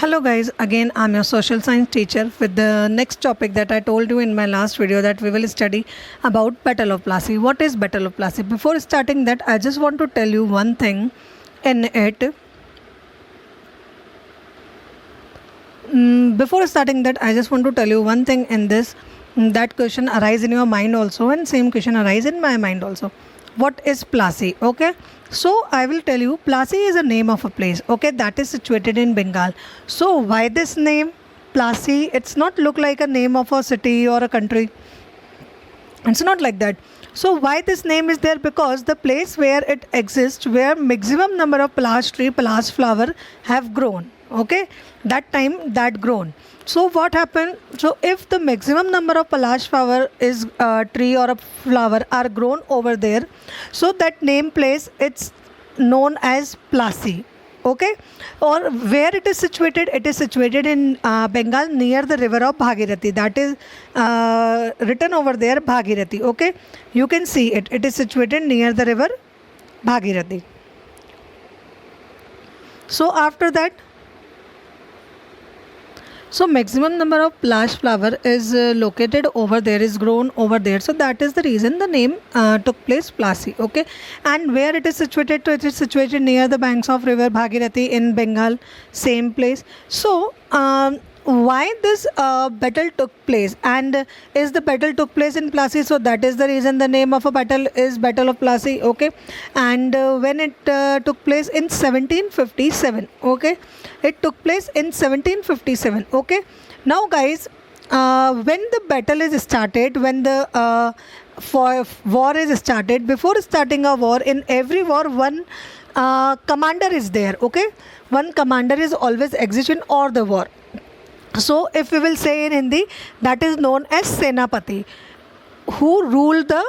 Hello guys, again I'm your social science teacher with the next topic that I told you in my last video that we will study about Battle of Plassey. What is Battle of Plassey? Before starting that, I just want to tell you one thing in it. Before starting that, I just want to tell you one thing in this. That question arise in your mind also, and same question arise in my mind also. What is Plassey? Okay, so I will tell you, Plassey is a name of a place, okay, that is situated in Bengal. So why this name Plassey? It's not look like a name of a city or a country. It's not like that. So why this name is there? Because the place where it exists, where maximum number of Palash tree, Palash flower have grown, okay, that time that grown. So what happened? So if the maximum number of Palash flower is tree or a flower are grown over there, so that name place it's known as Plassey, okay. Or where it is situated in Bengal near the river of Bhagirathi. That is written over there Bhagirathi, okay. You can see it is situated near the river Bhagirathi. So after that, so maximum number of Palash flower is located over there, is grown over there. So that is the reason the name took place Plassey, okay. And where it is situated? It is situated near the banks of river Bhagirathi in Bengal, same place. So why this battle took place, and is the battle took place in Plassey? So that is the reason the name of a battle is Battle of Plassey, okay. And when it took place in 1757, okay, it took place in 1757, okay. Now guys, when the battle is started, when the war is started, before starting a war, in every war one commander is there, okay. One commander is always execution or the war. So if we will say in Hindi, that is known as Senapati, who ruled the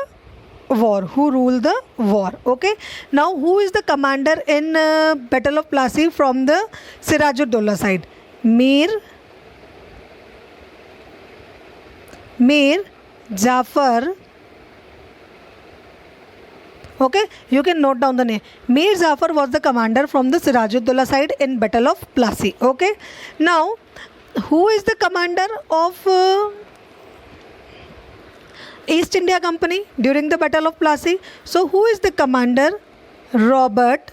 war, okay. Now who is the commander in Battle of Plassey from the Sirajuddaulah side? Mir Jafar, okay. You can note down the name. Mir Jafar was the commander from the Sirajuddaulah side in Battle of Plassey, okay. Now who is the commander of East India Company during the Battle of Plassey? So who is the commander? Robert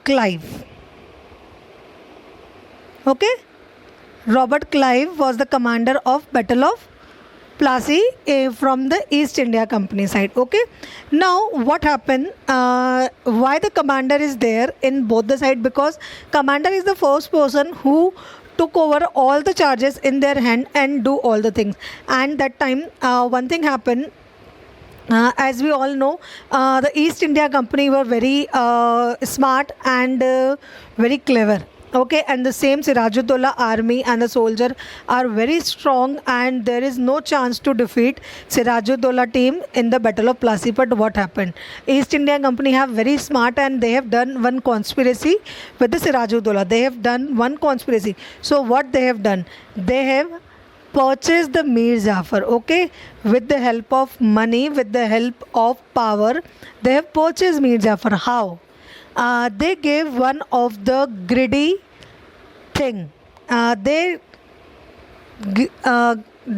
Clive, okay. Robert Clive was the commander of Battle of Plassey from the East India Company side, okay. Now what happened? Why the commander is there in both the side? Because commander is the first person who took over all the charges in their hand and do all the things. And that time one thing happened. As we all know, the East India Company were very smart and very clever, okay. And the same Sirajuddaulah army and the soldier are very strong, and there is no chance to defeat Sirajuddaulah team in the Battle of Plassey. But what happened? East India Company have very smart, and they have done one conspiracy with the Sirajuddaulah. They have done one conspiracy. So what they have done? They have purchased the Mir Jafar, okay, with the help of money, with the help of power. They have purchased Mir Jafar. How? They gave one of the greedy thing. They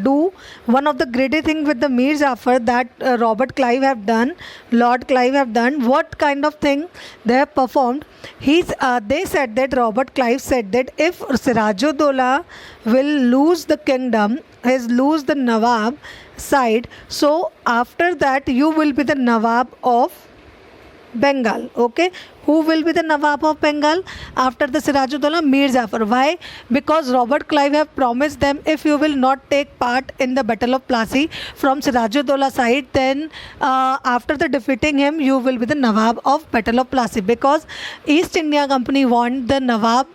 do one of the greedy thing with the Mir Jafar that Robert Clive have done, Lord Clive have done. What kind of thing they have performed? They said that Robert Clive said that if Sirajuddaulah will lose the kingdom, lose the Nawab side, so after that you will be the Nawab of Bengal, okay. Who will be the Nawab of Bengal after the Sirajuddaulah? Mir Jafar. Why? Because Robert Clive have promised them, if you will not take part in the Battle of Plassey from Sirajuddaulah side, then after the defeating him, you will be the Nawab of Battle of Plassey. Because East India Company want the Nawab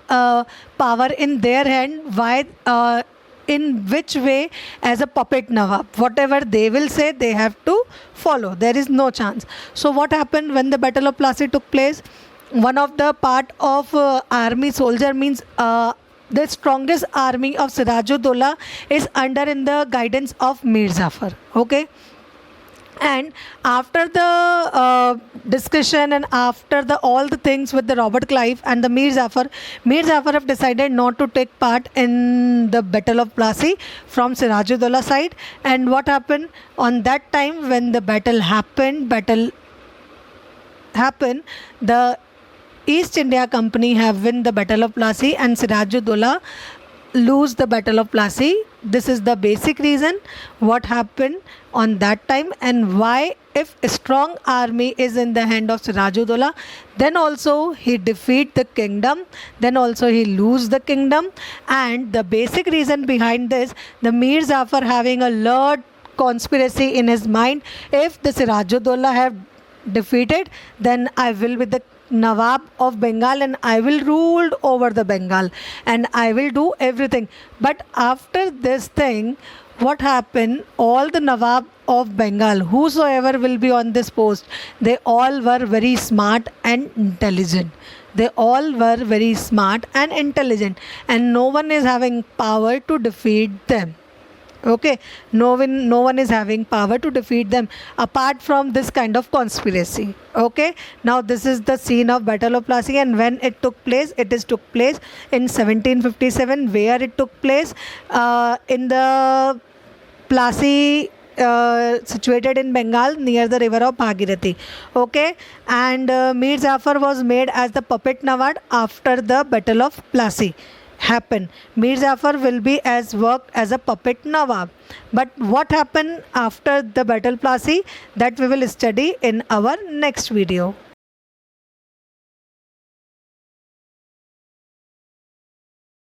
power in their hand. Why? In which way? As a puppet Nawab. Whatever they will say, they have to follow. There is no chance. So what happened when the Battle of Plassey took place? One of the part of army soldier, means the strongest army of Sirajuddaulah is under in the guidance of Mir Jafar, okay. And after the discussion and after all the things with the Robert Clive and the Mir Jafar have decided not to take part in the Battle of Plassey from Sirajuddaula side. And what happened on that time when the battle happened, the East India Company have win the Battle of Plassey and Sirajuddaula lose the Battle of Plassey. This is the basic reason what happened on that time, and why if a strong army is in the hand of Sirajuddaula, then also he defeat the kingdom, then also he lose the kingdom. And the basic reason behind this, the Mir Jafar having a lot conspiracy in his mind, if the Sirajuddaula have defeated, then I will be the Nawab of Bengal and I will rule over the Bengal and I will do everything. But after this thing, what happened, all the Nawab of Bengal, whosoever will be on this post, they all were very smart and intelligent. They all were very smart and intelligent, and no one is having power to defeat them. Okay, no one is having power to defeat them apart from this kind of conspiracy. Okay, now this is the scene of Battle of Plassey, and when it took place, took place in 1757. Where it took place? In the Plassey, situated in Bengal near the river of Bhagirathi. Okay, and Mir Jafar was made as the puppet Nawab after the Battle of Plassey happen. Mir Jafar will be worked as a puppet Nawab. But what happened after the Battle Plassey, that we will study in our next video.